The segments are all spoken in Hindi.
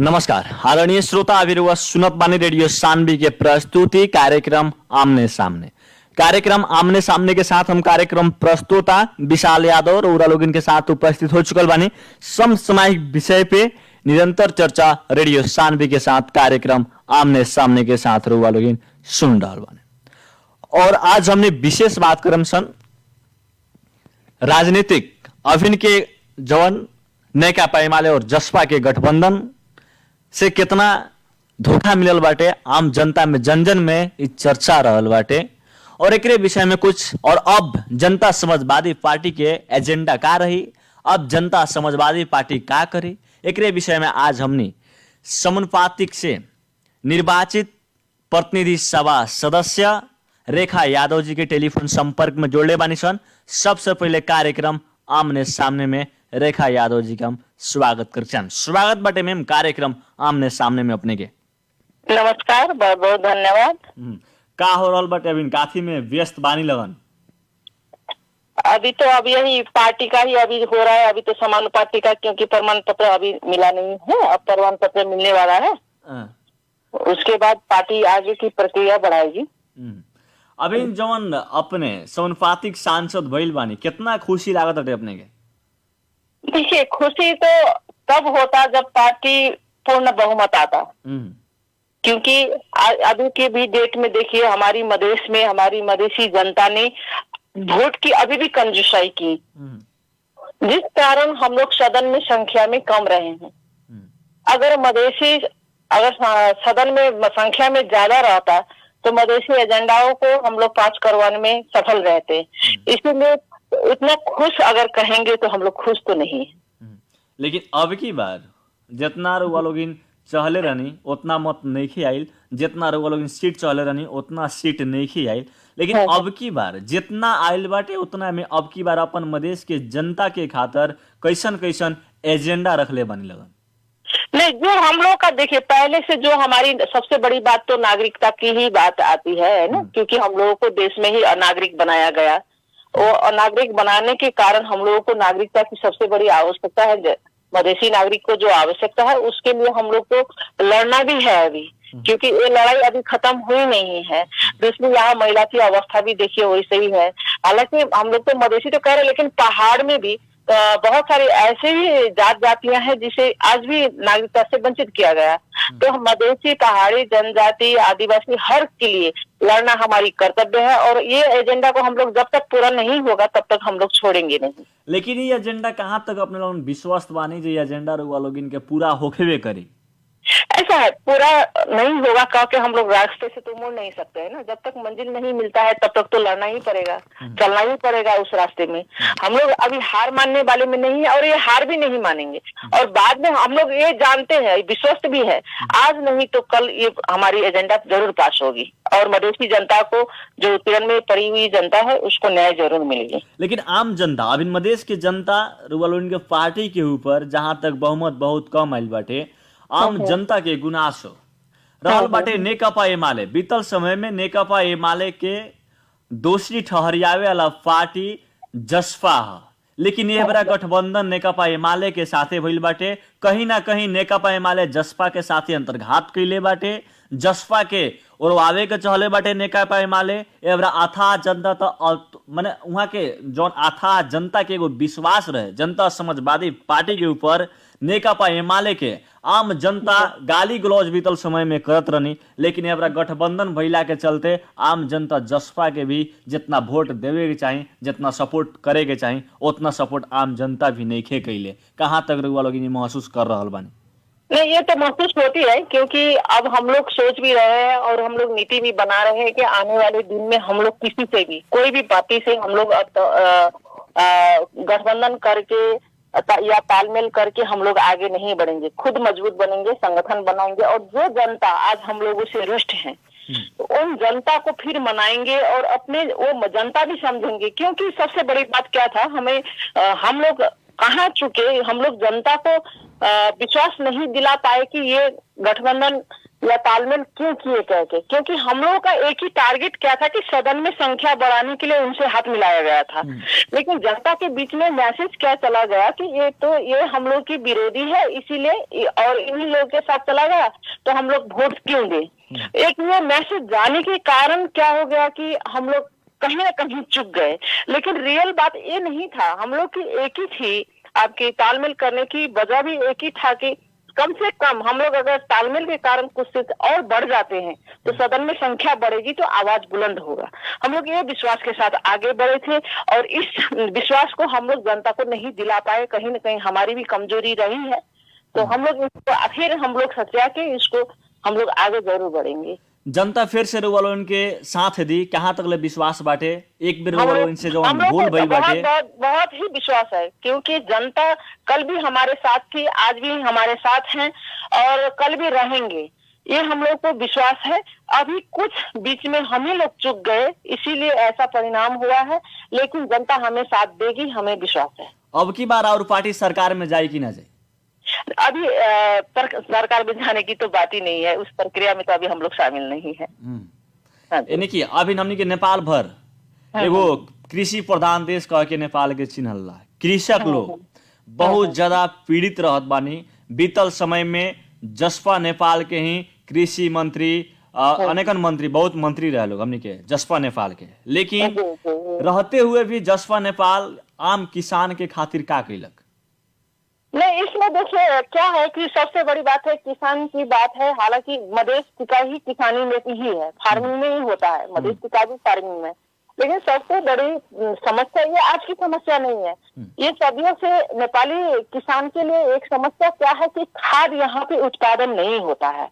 नमस्कार आदरणीय श्रोता अभिरुवा सुनत बानी रेडियो सानवी के प्रस्तुति कार्यक्रम आमने सामने। कार्यक्रम आमने सामने के साथ हम कार्यक्रम प्रस्तुता विशाल यादव और उरा लोगिन के साथ उपस्थित हो चुकल बानी। समसामयिक विषय पे निरंतर चर्चा रेडियो सानवी के साथ कार्यक्रम आमने सामने के साथ रुआ लोगिन सुन रहा बानी। और आज हमने विशेष बात करम सन राजनीतिक अभिन के जवन नेकपा एमाले और जसपा के गठबंधन से कितना धोखा मिलल बाटे आम जनता में जन जन में इ चर्चा रहल बाटे और एकरे विषय में कुछ और अब जनता समाजवादी पार्टी के एजेंडा का रही, अब जनता समाजवादी पार्टी का करी, एकरे विषय में आज हमने समानुपातिक से निर्वाचित प्रतिनिधि सभा सदस्य रेखा यादव जी के टेलीफोन संपर्क में जोड़ले बानी सन। सबसे पहले कार्यक्रम आमने सामने में रेखा यादव जी का हम स्वागत करते। स्वागत बाटे मैम कार्यक्रम आमने सामने में अपने के। नमस्कार, बहुत बहुत धन्यवाद। का हो रहल बाटे अभी काफी में व्यस्त बानी लगन? अभी तो अब यही पार्टी का ही अभी हो रहा है। अभी तो समानुपातिक का, क्योंकि प्रमाण पत्र अभी मिला नहीं है, अब प्रमाण पत्र मिलने वाला है। उसके बाद पार्टी आगे की प्रक्रिया बढ़ाएगी। अभी जवन अपने समानुपातिक सांसद भइल बानी, कितना खुशी लागत है अपने के? देखिए, खुशी तो तब होता जब पार्टी पूर्ण बहुमत आता, क्योंकि अभी के भी डेट में देखिए हमारी मधेश में हमारी मधेसी जनता ने वोट की अभी भी कंजूसाई की, जिस कारण हम लोग सदन में संख्या में कम रहे हैं। अगर सदन में संख्या में ज्यादा रहता तो मधेसी एजेंडाओं को हम लोग पास करवाने में सफल रहते। इसीलिए इतना खुश अगर कहेंगे तो हम लोग खुश तो नहीं है। लेकिन अब की बार जितना रुआ लोगिन चहले रहनी उतना मत नहीं आयल, जितना रुआ लोगिन सीट चहले रहनी उतना सीट नहीं आयल। लेकिन अब की बार जितना आयल बाटे उतना में अब की बार अपन मधेश के जनता के खातिर कैसन कैसन एजेंडा रखले बनी लगन? नहीं, जो हम लोग का देखिए पहले से जो हमारी सबसे बड़ी बात तो नागरिकता की ही बात आती है ना, क्योंकि हम लोगों को देश में ही अनागरिक बनाया गया। वो अनागरिक बनाने के कारण हम लोगों को नागरिकता की सबसे बड़ी आवश्यकता है। मधेसी नागरिक को जो आवश्यकता है उसके लिए हम लोग को लड़ना भी है अभी, क्योंकि ये लड़ाई अभी खत्म हुई नहीं है। दूसरी यहाँ महिला की अवस्था भी देखिए वैसे ही है। हालांकि हम लोग तो मधेसी तो कह रहे हैं, लेकिन पहाड़ में भी बहुत सारे ऐसे भी जात जातियां हैं जिसे आज भी नागरिकता से वंचित किया गया। तो मधेसी, पहाड़ी, जनजाति, आदिवासी हर के लिए लड़ना हमारी कर्तव्य है, और ये एजेंडा को हम लोग जब तक पूरा नहीं होगा तब तक हम लोग छोड़ेंगे नहीं। लेकिन ये एजेंडा कहाँ तक अपने लोग विश्वस्त बानी जो ये एजेंडा रुआ लोग इनके पूरा होके करी? ऐसा है, पूरा नहीं होगा क्योंकि हम लोग रास्ते से तो मुड़ नहीं सकते है ना। जब तक मंजिल नहीं मिलता है तब तक तो लड़ना ही पड़ेगा, चलना ही पड़ेगा उस रास्ते में। हम लोग अभी हार मानने वाले में नहीं है और ये हार भी नहीं मानेंगे। और बाद में हम लोग ये जानते हैं, विश्वस्त भी है, आज नहीं तो कल ये हमारी एजेंडा जरूर पास होगी और मधेसी जनता को, जो उत्पीड़न में पड़ी हुई जनता है, उसको न्याय जरूर मिलेगी। लेकिन आम जनता, अभी मधेश की जनता रुआ के पार्टी के ऊपर जहाँ तक बहुमत बहुत कम आयल बाटे, आम जनता के गुनासो रहल बाटे नेकपा एमाले। बीतल समय में नेकपा एमाले के दोषी ठहरियावे वाला पार्टी जसपा है, लेकिन यह बड़ा गठबंधन नेकपा एमाले के साथे भइल बाटे। कहीं ना कहीं नेकपा एमाले जसपा के साथे अंतर्घात कैले बाटे, जसपा के उड़वावे के चहले बाटे नेकपा एमाले। ए बड़ा आथा जनता तो माने वहाँ के जौन आथा जनता के एगो विश्वास रहे जनता समाजवादी पार्टी के ऊपर, नेकपा एमाले के आम जनता गाली गलौज बीतल समय में करत रहनी। लेकिन ये गठबंधन भइला के चलते आम जनता जसपा के भी जितना वोट देवे के चाहिए, जितना सपोर्ट करे के चाहिए, उतना सपोर्ट आम जनता भी नहीं खे कैले। कहाँ तक रुआ लोग महसूस कर रहा बानी? नहीं, ये तो महसूस होती है, क्योंकि अब हम लोग सोच भी रहे हैं और हम लोग नीति भी बना रहे हैं कि आने वाले दिन में हम लोग किसी से भी, कोई भी पार्टी से हम लोग गठबंधन करके या तालमेल करके हम लोग आगे नहीं बढ़ेंगे। खुद मजबूत बनेंगे, संगठन बनाएंगे, और जो जनता आज हम लोगों से रुष्ट है उन जनता को फिर मनाएंगे और अपने वो जनता भी समझेंगे। क्योंकि सबसे बड़ी बात क्या था, हम लोग कहाँ चुके, हम लोग जनता को विश्वास नहीं दिला पाए कि ये गठबंधन या तालमेल क्यों किए कह के, क्योंकि हम लोगों का एक ही टारगेट क्या था कि सदन में संख्या बढ़ाने के लिए उनसे हाथ मिलाया गया था। लेकिन जनता के बीच में मैसेज क्या चला गया कि ये हम लोग की विरोधी है, इसीलिए और इन्हीं लोगों के साथ चला गया, तो हम लोग वोट क्यों दे। एक ये मैसेज जाने के कारण क्या हो गया कि हम लोग कहीं ना कहीं चुक गए। लेकिन रियल बात ये नहीं था, हम लोग की एक ही थी, आपकी तालमेल करने की वजह भी एक ही था कि कम से कम हम लोग अगर तालमेल के कारण कुछ से और बढ़ जाते हैं तो सदन में संख्या बढ़ेगी तो आवाज बुलंद होगा। हम लोग ये विश्वास के साथ आगे बढ़े थे और इस विश्वास को हम लोग जनता को नहीं दिला पाए, कहीं ना कहीं हमारी भी कमजोरी रही है। तो हम लोग इसको फिर हम लोग सचा के इसको हम लोग आगे जरूर बढ़ेंगे। जनता फिर से रुआ लोगन के साथ दी, कहाँ तक ले विश्वास बाटे एक बेर रुआ लोगन से जो भूल भइल बाटे? बहुत ही विश्वास है, क्योंकि जनता कल भी हमारे साथ थी, आज भी हमारे साथ हैं और कल भी रहेंगे, ये हम लोग को विश्वास है। अभी कुछ बीच में हम ही लोग चुक गए, इसीलिए ऐसा परिणाम हुआ है, लेकिन जनता हमें साथ देगी, हमें विश्वास है। अब की बार और पार्टी सरकार में जाए कि ना जाए? अभी सरकार में जाने की तो बात ही नहीं है, उस प्रक्रिया में तो अभी हम लोग शामिल नहीं है। यानी कि अभी हमनी के नेपाल भर एगो कृषि प्रधान देश कह के नेपाल के चिन्हला, कृषक लोग बहुत ज्यादा पीड़ित रहत बानी। बीतल समय में जसपा नेपाल के ही कृषि मंत्री, अनेकन मंत्री, बहुत मंत्री रहे लोग हमनी के जसपा नेपाल के, लेकिन रहते हुए भी जसपा नेपाल आम किसान के खातिर का कैलक? नहीं, इसमें देखिए क्या है कि सबसे बड़ी बात है किसान की बात है। हालांकि मधेश टिका ही किसानी में ही है, फार्मिंग में ही होता है, मधेश टिका भी फार्मिंग में। लेकिन सबसे बड़ी समस्या ये आज की समस्या नहीं है, ये सदियों से नेपाली किसान के लिए एक समस्या क्या है कि खाद यहाँ पे उत्पादन नहीं होता है।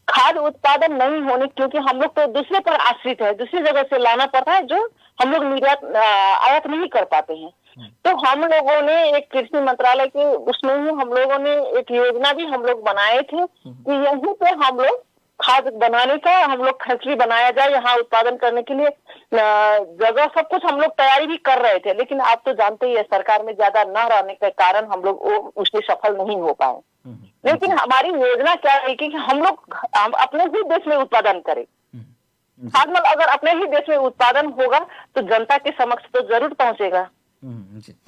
खाद उत्पादन नहीं होने, क्योंकि हम लोग तो दूसरे पर आश्रित है, दूसरी जगह से लाना पड़ता है, जो हम लोग निर्यात आयात नहीं कर पाते हैं। तो हम लोगों ने एक कृषि मंत्रालय के उसमें ही हम लोगों ने एक योजना भी हम लोग बनाए थे कि यहीं पे हम लोग खाद बनाने का हम लोग फैक्ट्री बनाया जाए, यहाँ उत्पादन करने के लिए जगह सब कुछ हम लोग तैयारी भी कर रहे थे। लेकिन आप तो जानते ही है, सरकार में ज्यादा न रहने के कारण हम लोग उसमें सफल नहीं हो पाए। लेकिन हमारी योजना क्या है कि हम लोग अपने ही देश में उत्पादन करें। खाद अगर अपने ही देश में उत्पादन होगा तो जनता के समक्ष तो जरूर पहुंचेगा।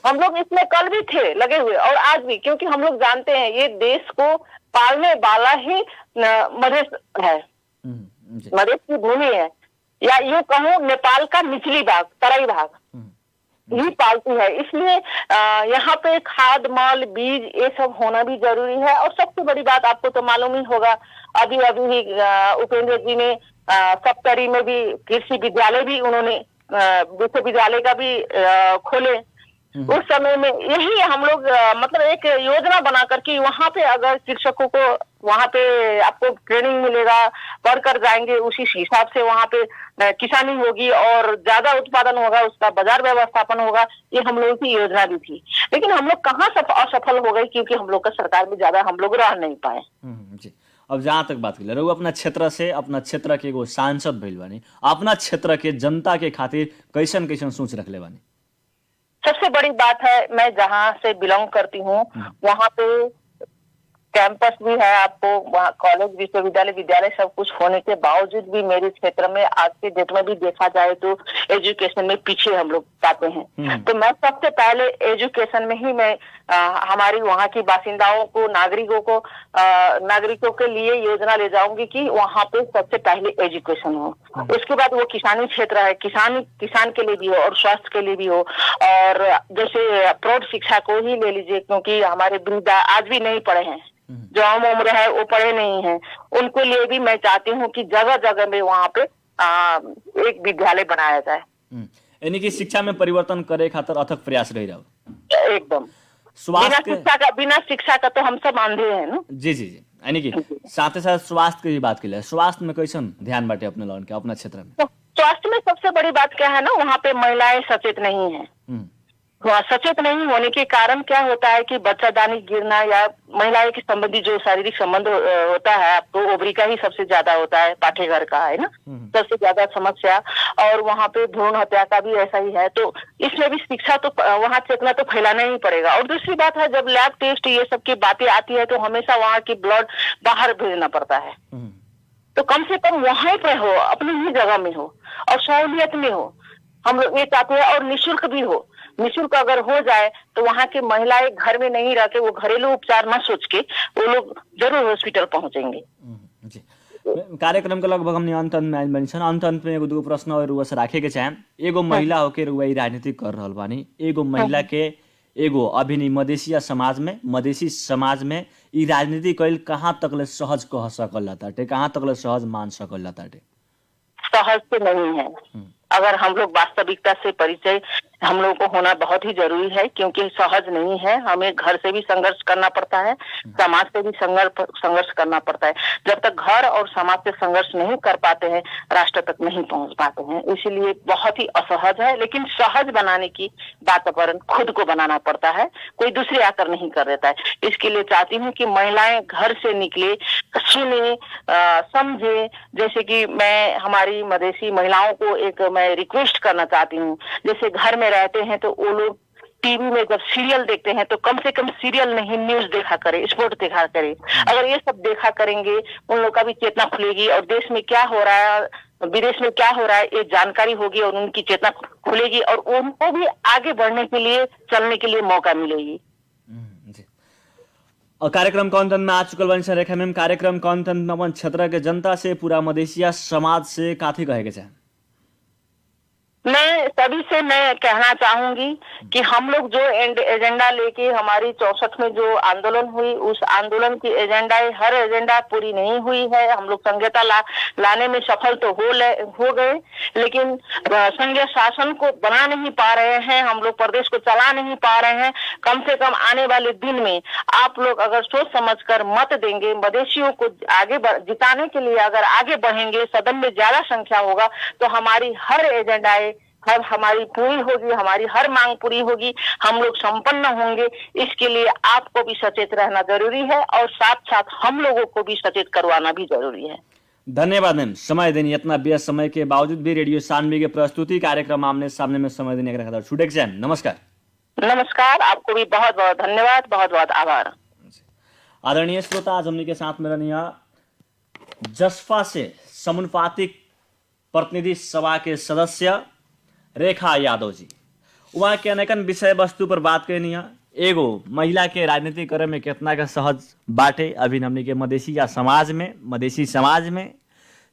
हम लोग इसमें कल भी थे लगे हुए और आज भी, क्योंकि हम लोग जानते हैं ये देश को पालने वाला ही मधेश है, मधेश की भूमि है, या यूं कहूँ नेपाल का निचली भाग, तराई भाग ही पालती है। इसलिए यहाँ पे खाद, माल, बीज ये सब होना भी जरूरी है। और सबसे बड़ी बात आपको तो मालूम ही होगा, अभी ही उपेंद्र जी ने सप्तरी में भी कृषि विद्यालय भी उन्होंने विश्वविद्यालय का भी खोले। उस समय में यही हम लोग मतलब एक योजना बना करके वहाँ पे अगर शिक्षकों को वहाँ पे आपको ट्रेनिंग मिलेगा, पढ़कर जाएंगे, उसी हिसाब से वहाँ पे किसानी होगी और ज्यादा उत्पादन होगा, उसका बाजार व्यवस्थापन होगा। ये हम लोगों की योजना भी थी, लेकिन हम लोग कहाँ असफल हो गए, क्योंकि हम लोग का सरकार में ज्यादा हम लोग रह नहीं पाए। जी, अब जहाँ तक बात कर रहे अपना क्षेत्र से, अपना क्षेत्र के एगो सांसद भइल बानी, अपना क्षेत्र के जनता के खातिर कैसन कैसन सोच रखले बानी? सबसे बड़ी बात है, मैं जहाँ से बिलोंग करती हूँ वहाँ पे कैंपस भी है, आपको वहाँ कॉलेज, विश्वविद्यालय, विद्यालय सब कुछ होने के बावजूद भी मेरे क्षेत्र में आज के डेट में भी देखा जाए तो एजुकेशन में पीछे हम लोग जाते हैं। तो मैं सबसे पहले एजुकेशन में ही मैं हमारी वहाँ की बासिंदाओं को, नागरिकों के लिए योजना ले जाऊंगी कि वहाँ पे सबसे पहले एजुकेशन हो। उसके बाद वो किसानी क्षेत्र है, किसान के लिए भी हो और स्वास्थ्य के लिए भी हो। और जैसे प्रौढ़ शिक्षा को ही ले लीजिए, क्योंकि हमारे वृद्ध आज भी नहीं पढ़े हैं, जो हम उम्र है वो पढ़े नहीं हैं, उनको लिए भी मैं चाहती हूँ कि जगह जगह में वहाँ पे एक विद्यालय बनाया जाए। यानी कि शिक्षा में परिवर्तन करे खातिर अथक प्रयास रही रहा। एकदम स्वास्थ्य बिना शिक्षा का तो हम सब अंधे हैं ना। जी जी जी, यानी कि साथ ही साथ स्वास्थ्य की बात की, स्वास्थ्य में कैसन ध्यान बाटे अपने लोगन के अपना क्षेत्र में? स्वास्थ्य में सबसे बड़ी बात क्या है ना, वहाँ पे महिलाएं सचेत नहीं है। सचेत नहीं होने के कारण क्या होता है कि बच्चादानी गिरना या महिलाएं के संबंधी जो शारीरिक संबंध होता है, आपको ओवरी का ही सबसे ज्यादा होता है, पाठेघर का है ना, सबसे ज्यादा समस्या। और वहाँ पे भ्रूण हत्या का भी ऐसा ही है। तो इसमें भी शिक्षा तो वहाँ चेतना तो फैलाना ही पड़ेगा। और दूसरी बात है, जब लैब टेस्ट ये सब की बातें आती है तो हमेशा वहाँ की ब्लड बाहर भेजना पड़ता है। तो कम से कम वहीं पे हो, अपनी ही जगह में हो और सहूलियत में हो। हम लोग ये चाहते हैं, और निःशुल्क भी हो। निःशुल्क अगर हो जाए तो वहाँ की महिलाएं घर में नहीं रह के, वो घरेलू उपचार न सोच के वो लोग जरूर हॉस्पिटल पहुंचेंगे। जी, कार्यक्रम के लगभग हमने अंत में आइल बानी सन। अंत में एगो दूगो प्रश्न और रुआ से राखे के चाहे। एगो महिला होके रुआ ई राजनीति कर रहल बानी, एगो महिला के एगो अभिनय मधेसिया समाज में ई राजनीति कइल कहाँ तकले सहज कह सकल ताटे, कहाँ तकले सहज मान सकल ताटे? सहज तो नहीं है। अगर हम लोग वास्तविकता से परिचय हम लोगों को होना बहुत ही जरूरी है, क्योंकि सहज नहीं है। हमें घर से भी संघर्ष करना पड़ता है, समाज से भी संघर्ष करना पड़ता है। जब तक घर और समाज से संघर्ष नहीं कर पाते हैं, राष्ट्र तक नहीं पहुंच पाते हैं। इसीलिए बहुत ही असहज है। लेकिन सहज बनाने की वातावरण खुद को बनाना पड़ता है, कोई दूसरे आकर नहीं कर देता है। इसके लिए चाहती हूँ कि महिलाएं घर से निकले, सुने, समझे। जैसे कि मैं हमारी मधेसी महिलाओं को एक मैं रिक्वेस्ट करना चाहती हूँ, जैसे घर में रहते हैं तो वो लोग टीवी में जब सीरियल देखते हैं तो कम से कम सीरियल नहीं, न्यूज देखा करे, स्पोर्ट देखा करे। अगर ये सब देखा करेंगे, उन लोग का भी चेतना खुलेगी और देश में क्या हो रहा है, विदेश में क्या हो रहा है, ये जानकारी होगी और उनकी चेतना खुलेगी और उनको भी आगे बढ़ने के लिए, चलने के लिए मौका मिलेगी। और कार्यक्रम कौन में आ चुकल बनी रेखा मैम, कार्यक्रम कौन में अपन क्षेत्र के जनता से, पूरा मधेसिया समाज से काथी कहे के चाहे? मैं सभी से मैं कहना चाहूंगी कि हम लोग जो एजेंडा लेके हमारी 64 में जो आंदोलन हुई, उस आंदोलन की हर एजेंडा पूरी नहीं हुई है। हम लोग संघीयता लाने में सफल तो हो गए, लेकिन संघीय शासन को बना नहीं पा रहे हैं। हम लोग प्रदेश को चला नहीं पा रहे हैं। कम से कम आने वाले दिन में आप लोग अगर सोच समझकर मत देंगे, मधेसियों को आगे जिताने के लिए अगर आगे बढ़ेंगे, सदन में ज्यादा संख्या होगा, तो हमारी हर एजेंडाएं हमारी पूरी होगी, हमारी हर मांग पूरी होगी, हम लोग संपन्न होंगे। इसके लिए आपको भी सचेत रहना जरूरी है और साथ साथ हम लोगों को भी सचेत करवाना भी जरूरी है। धन्यवाद मैम, समय देनी। इतना व्यस्त समय के बावजूद भी रेडियो सानवी के प्रस्तुति कार्यक्रम आमने सामने में समय देने का छूटे के नमस्कार। नमस्कार, आपको भी बहुत बहुत धन्यवाद, बहुत बहुत आभार। आदरणीय श्रोता, आज हमने के साथ में रहनी जसपा से समानुपातिक प्रतिनिधि सभा के सदस्य रेखा यादव जी। वहाँ के अनेकन विषय वस्तु पर बात करनी है। एगो महिला के राजनीति करे में कितना का सहज बाटे अभी हमने के मधेसी समाज में,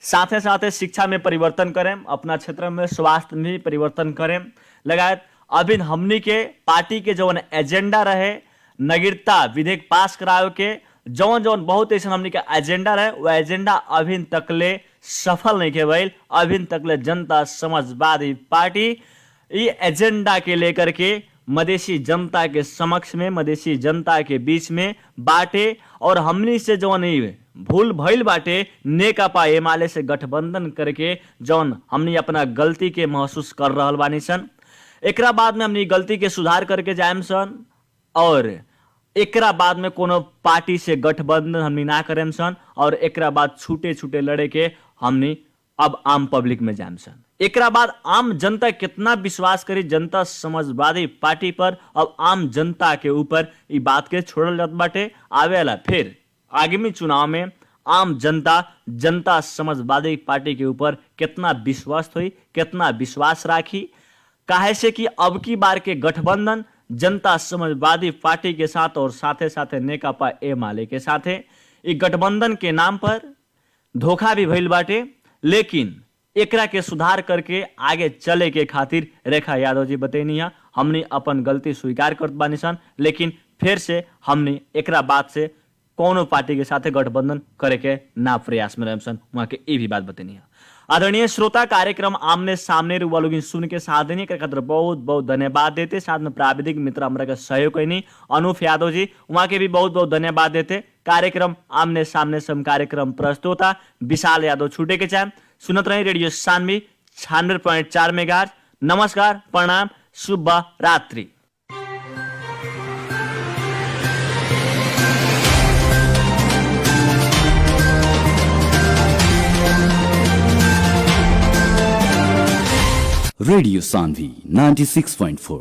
साथे साथे शिक्षा में परिवर्तन करें, अपना क्षेत्र में स्वास्थ्य में परिवर्तन करें, लगायत अभी हमने के पार्टी के जौन एजेंडा रहे नागरिकता विधेयक पास करावे के जौन बहुत ऐसा हमने के एजेंडा रहे, वो एजेंडा अभी तकले सफल नहीं के भइल। अभी तकले जनता समाजवादी पार्टी ये एजेंडा के लेकर के मधेसी जनता के समक्ष में, मधेसी जनता के बीच में बाटे और हमनी से जौन भूल भइल बाटे, नेकपा एमाले से गठबंधन करके जौन हमनी अपना गलती के महसूस कर रहल बानी सन, एकरा बाद में हमनी गलती के सुधार करके जाएम सन और एकरा बाद में कोनो पार्टी से गठबंधन हमनी ना करेम सन और एकरा बाद छूटे छूटे लड़े के हमनी अब आम पब्लिक में जाएम सन। एकरा बाद आम जनता कितना विश्वास करी जनता समाजवादी पार्टी पर, अब आम जनता के ऊपर ये बात के छोड़ल जात बाटे। आवेला फिर आगामी चुनाव में आम जनता समाजवादी पार्टी के ऊपर कितना विश्वास हुई, कितना विश्वास राखी, काहे से कि अब की बार के गठबंधन जनता समाजवादी पार्टी के साथ और साथे साथे नेकपा एमाले के साथ है। इस गठबंधन के नाम पर धोखा भी भइल बाटे, लेकिन एकरा के सुधार करके आगे चले के खातिर रेखा यादव जी बतैनी है हमने अपन गलती स्वीकार करत बानी सन, लेकिन फिर से हमने एकरा बात से कोनो पार्टी के साथ गठबंधन करे के ना प्रयास में रहम सन, वहां के ये भी बात बतैनी है। आदरणीय श्रोता, कार्यक्रम आमने सामने रुआ लोग सुन के साथ देने के खातिर बहुत बहुत धन्यवाद देते। साथ में प्राविधिक मित्र हमारा का सहयोग करनी अनूप यादव जी, वहां के भी बहुत बहुत धन्यवाद देते। कार्यक्रम आमने सामने सम कार्यक्रम प्रस्तुता विशाल यादव छूटे के चाहे सुनत रहे रेडियो सानवी 96.4 मेगाहर्ट्ज। नमस्कार, प्रणाम, शुभ रात्रि। रेडियो सान्वी 96.4